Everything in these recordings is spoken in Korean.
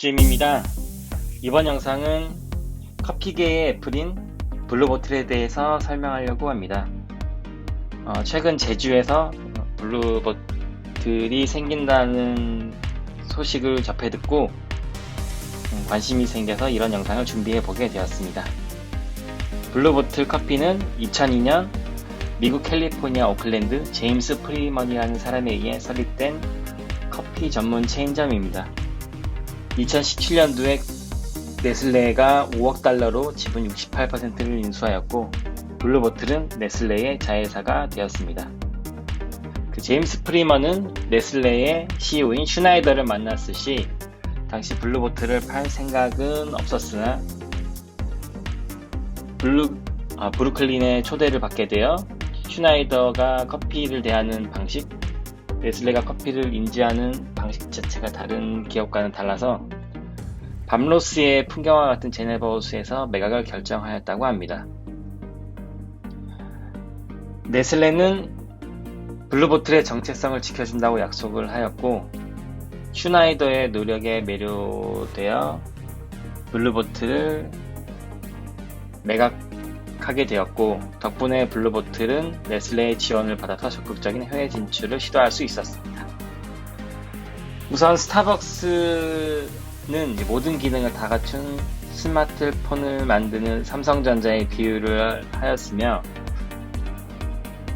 쯤입니다. 이번 영상은 커피계의 애플인 블루보틀에 대해서 설명하려고 합니다. 최근 제주에서 블루보틀이 생긴다는 소식을 접해 듣고 관심이 생겨서 이런 영상을 준비해 보게 되었습니다. 블루보틀 커피는 2002년 미국 캘리포니아 오클랜드 제임스 프리먼이라는 사람에 의해 설립된 커피 전문 체인점입니다. 2017년도에 네슬레가 5억 달러로 지분 68%를 인수하였고 블루보틀은 네슬레의 자회사가 되었습니다. 제임스 프리먼은 네슬레의 CEO인 슈나이더를 만났을 시 당시 블루보틀을 팔 생각은 없었으나 브루클린에 초대를 받게 되어 슈나이더가 커피를 대하는 방식, 네슬레가 커피를 인지하는 방식 자체가 다른 기업과는 달라서 밤로스의 풍경과 같은 제네버호수에서 매각을 결정하였다고 합니다. 네슬레는 블루보틀의 정체성을 지켜준다고 약속을 하였고 슈나이더의 노력에 매료되어 블루보틀을 매각하게 되었고 덕분에 블루보틀은 네슬레의 지원을 받아서 적극적인 해외 진출을 시도할 수 있었습니다. 우선 스타벅스는 모든 기능을 다 갖춘 스마트폰을 만드는 삼성전자에 비유를 하였으며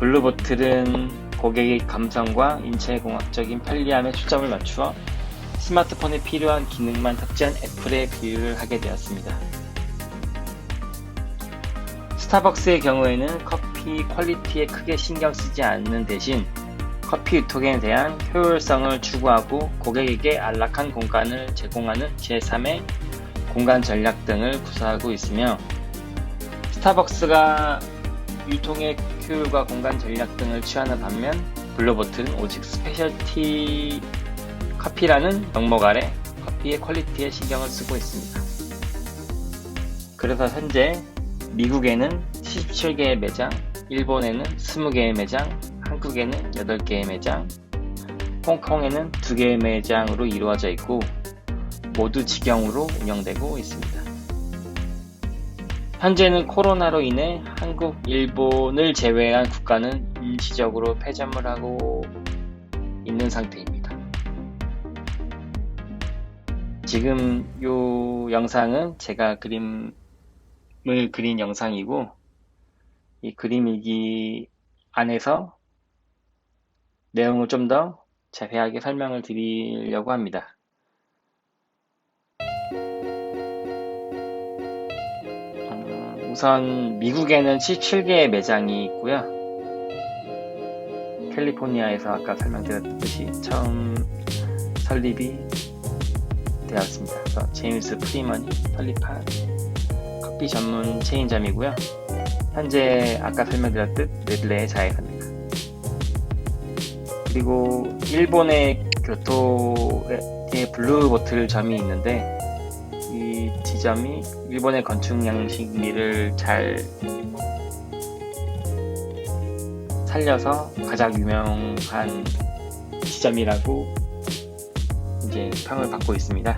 블루보틀은 고객의 감성과 인체공학적인 편리함에 초점을 맞추어 스마트폰에 필요한 기능만 탑재한 애플에 비유를 하게 되었습니다. 스타벅스의 경우에는 커피 퀄리티에 크게 신경 쓰지 않는 대신 커피 유통에 대한 효율성을 추구하고 고객에게 안락한 공간을 제공하는 제3의 공간 전략 등을 구사하고 있으며 스타벅스가 유통의 효율과 공간 전략 등을 취하는 반면 블루보틀은 오직 스페셜티 커피라는 명목 아래 커피의 퀄리티에 신경을 쓰고 있습니다. 그래서 현재 미국에는 77개의 매장, 일본에는 20개의 매장, 한국에는 8개의 매장, 홍콩에는 2개의 매장으로 이루어져 있고 모두 직영으로 운영되고 있습니다. 현재는 코로나로 인해 한국, 일본을 제외한 국가는 일시적으로 폐점을 하고 있는 상태입니다. 지금 이 영상은 제가 그림을 그린 영상이고 이 그림 일기 안에서 내용을 좀 더 자세하게 설명을 드리려고 합니다. 우선 미국에는 17개의 매장이 있고요. 캘리포니아에서 아까 설명드렸듯이 처음 설립이 되었습니다. 그래서 제임스 프리먼이 설립한 커피 전문 체인점이고요. 현재 아까 설명드렸듯 네슬레의 자회사입니다. 그리고 일본의 교토에 블루보틀 점이 있는데 이 지점이 일본의 건축 양식미를 잘 살려서 가장 유명한 지점이라고 이제 평을 받고 있습니다.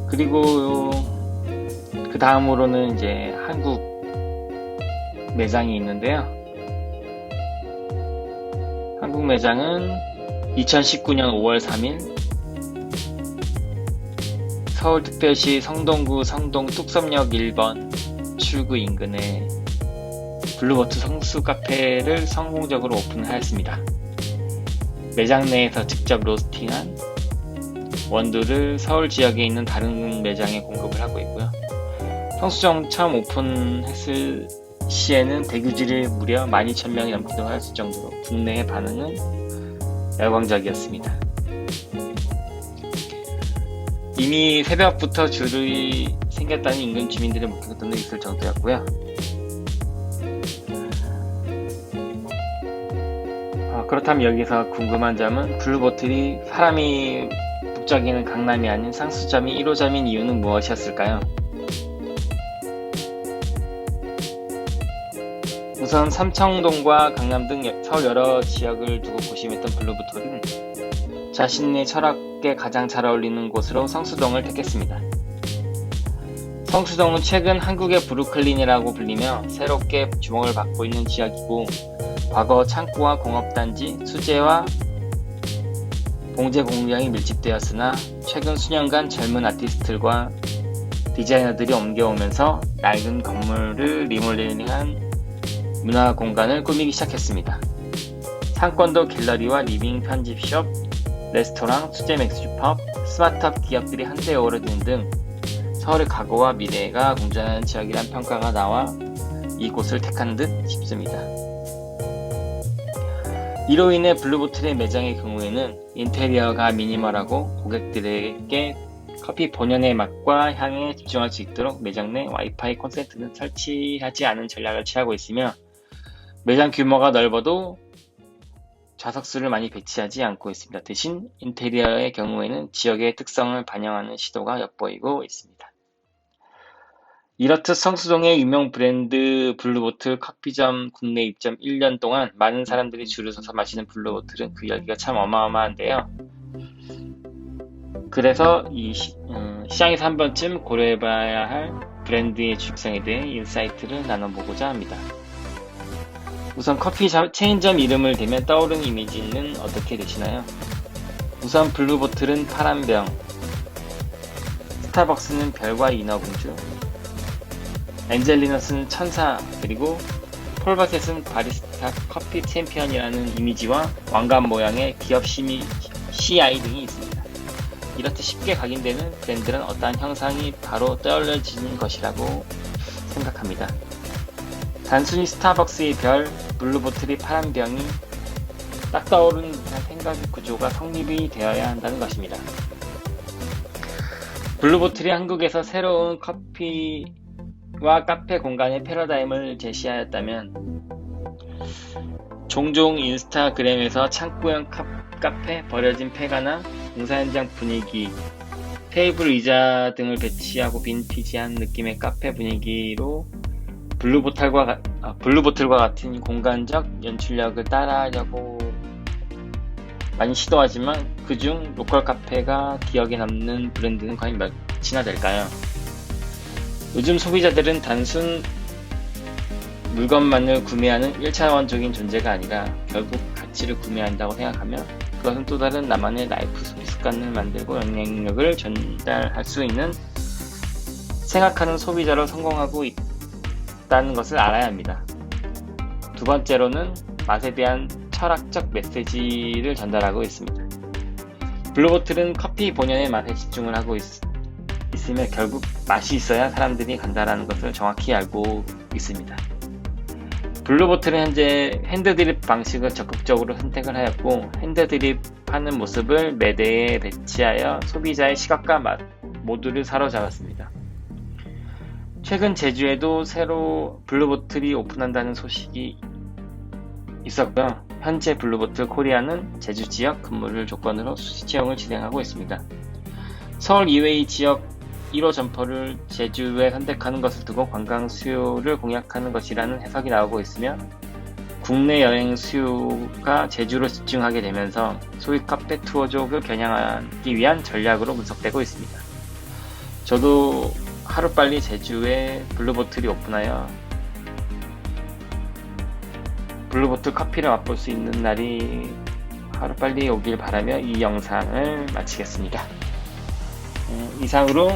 그리고 그 다음으로는 이제 한국 매장이 있는데요. 한국 매장은 2019년 5월 3일 서울특별시 성동구 성동 뚝섬역 1번 출구 인근에 블루보틀 성수 카페를 성공적으로 오픈하였습니다. 매장 내에서 직접 로스팅한 원두를 서울 지역에 있는 다른 매장에 공급을 하고 있고요. 성수점 처음 오픈했을 시에는 대기질이 무려 12,000명이 넘기도 했을 정도로 국내의 반응은 열광적이었습니다. 이미 새벽부터 줄이 생겼다는 인근 주민들의 목격도 있을 정도였고요. 그렇다면 여기서 궁금한 점은 블루보틀이 사람이 북적이는 강남이 아닌 상수점이 1호점인 이유는 무엇이었을까요? 우선 삼청동과 강남 등 서울 여러 지역을 두고 고심했던 블루보틀은 자신의 철학에 가장 잘 어울리는 곳으로 성수동을 택했습니다. 성수동은 최근 한국의 브루클린이라고 불리며 새롭게 주목을 받고 있는 지역이고, 과거 창고와 공업단지, 수제와 봉제 공장이 밀집되었으나 최근 수년간 젊은 아티스트들과 디자이너들이 옮겨오면서 낡은 건물을 리모델링한 문화 공간을 꾸미기 시작했습니다. 상권도 갤러리와 리빙 편집숍, 레스토랑, 수제 맥주펍, 스마트업 기업들이 한데 어우러지는 등 서울의 과거와 미래가 공존하는 지역이란 평가가 나와 이곳을 택한 듯 싶습니다. 이로 인해 블루보틀의 매장의 경우에는 인테리어가 미니멀하고 고객들에게 커피 본연의 맛과 향에 집중할 수 있도록 매장 내 와이파이 콘센트는 설치하지 않은 전략을 취하고 있으며, 매장 규모가 넓어도 좌석수를 많이 배치하지 않고 있습니다. 대신 인테리어의 경우에는 지역의 특성을 반영하는 시도가 엿보이고 있습니다. 이렇듯 성수동의 유명 브랜드 블루보틀 커피점 국내 입점 1년 동안 많은 사람들이 줄을 서서 마시는 블루보틀은 그 열기가 참 어마어마한데요. 그래서 이 시장에서 한 번쯤 고려해봐야 할 브랜드의 주식성에 대해 인사이트를 나눠보고자 합니다. 우선 커피 체인점 이름을 대면 떠오르는 이미지는 어떻게 되시나요? 우선 블루보틀은 파란 병, 스타벅스는 별과 인어공주, 엔젤리너스는 천사, 그리고 폴바셋은 바리스타 커피 챔피언이라는 이미지와 왕관 모양의 기업 CI 등이 있습니다. 이렇듯 쉽게 각인되는 브랜드는 어떠한 형상이 바로 떠올려지는 것이라고 생각합니다. 단순히 스타벅스의 별, 블루보틀이 파란 병이 딱 떠오르는 듯한 생각 구조가 성립이 되어야 한다는 것입니다. 블루보틀이 한국에서 새로운 커피와 카페 공간의 패러다임을 제시하였다면, 종종 인스타그램에서 창고형 카페, 버려진 폐가나 공사 현장 분위기, 테이블 의자 등을 배치하고 빈티지한 느낌의 카페 분위기로 블루보틀과 같은 공간적 연출력을 따라하려고 많이 시도하지만, 그중 로컬 카페가 기억에 남는 브랜드는 과연 몇이나 될까요? 요즘 소비자들은 단순 물건만을 구매하는 1차원적인 존재가 아니라 결국 가치를 구매한다고 생각하며, 그것은 또 다른 나만의 라이프 소비 습관을 만들고 영향력을 전달할 수 있는 생각하는 소비자로 성공하고 있다는 것을 알아야 합니다. 두 번째로는 맛에 대한 철학적 메시지를 전달하고 있습니다. 블루보틀은 커피 본연의 맛에 집중을 하고 있으며 결국 맛이 있어야 사람들이 간다는 것을 정확히 알고 있습니다. 블루보틀은 현재 핸드드립 방식을 적극적으로 선택을 하였고, 핸드드립 하는 모습을 매대에 배치하여 소비자의 시각과 맛 모두를 사로잡았습니다. 최근 제주에도 새로 블루보틀이 오픈한다는 소식이 있었고요. 현재 블루보틀 코리아는 제주 지역 근무를 조건으로 수시 채용을 진행하고 있습니다. 서울 이외의 지역 1호 점포를 제주에 선택하는 것을 두고 관광 수요를 공략하는 것이라는 해석이 나오고 있으며, 국내 여행 수요가 제주로 집중하게 되면서 소위 카페 투어족을 겨냥하기 위한 전략으로 분석되고 있습니다. 저도 하루빨리 제주에 블루보틀이 오픈하여 블루보틀 커피를 맛볼 수 있는 날이 하루빨리 오길 바라며 이 영상을 마치겠습니다. 이상으로